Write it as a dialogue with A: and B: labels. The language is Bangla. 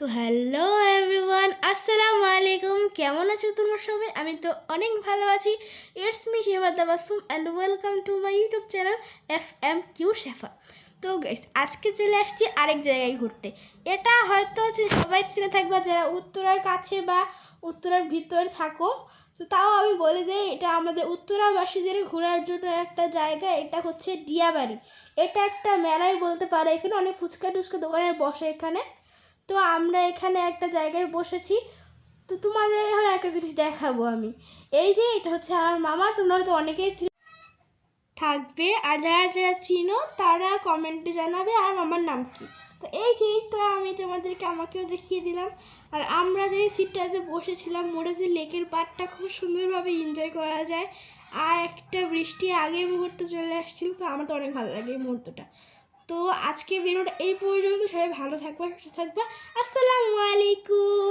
A: তো হ্যালো এভরিওয়ান, আসসালামু আলাইকুম। কেমন আছো তোমরা সবাই? আমি তো অনেক ভালো আছি। It's me Shefa Tabassum and welcome to my YouTube channel FMQ শেফা। তো গাইস, আজকে চলে আসছি আরেক জায়গায় ঘুরতে। এটা হয়তো সবাই চিনে থাকবে যারা উত্তরার কাছে বা উত্তরার ভিতরে থাকো। তো তাও আমি বলে দিই, এটা আমাদের উত্তরাবাসীদের ঘোরার জন্য একটা জায়গা। এটা হচ্ছে ডিয়াবাড়ি। এটা একটা মেলাই বলতে পারো। এখানে অনেক ফুচকা টুচকা দোকানে বসে এখানে। তো আমরা এখানে একটা জায়গায় বসেছি। তো তোমাদের এখন একটা জিনিস দেখাবো আমি। এই যে এটা হচ্ছে আমার মামা, তোমরা হয়তো অনেকেই থাকবে, আর যারা যারা চিনো তারা কমেন্টে জানাবে আর মামার নাম কি। তো এই তো আমি তোমাদেরকে আমাকেও দেখিয়ে দিলাম। আর আমরা যে সিটটাতে বসেছিলাম, মোটাতে লেকের পাড়টা খুব সুন্দরভাবে এনজয় করা যায়। আর একটা বৃষ্টি আগের মুহূর্তে চলে আসছিল, তো আমার তো অনেক ভালো লাগে এই মুহূর্তটা। তো আজকে ভিডিওটা এই পর্যন্ত। সবাই ভালো থাকবা, সুস্থ থাকবা। আসসালামু আলাইকুম।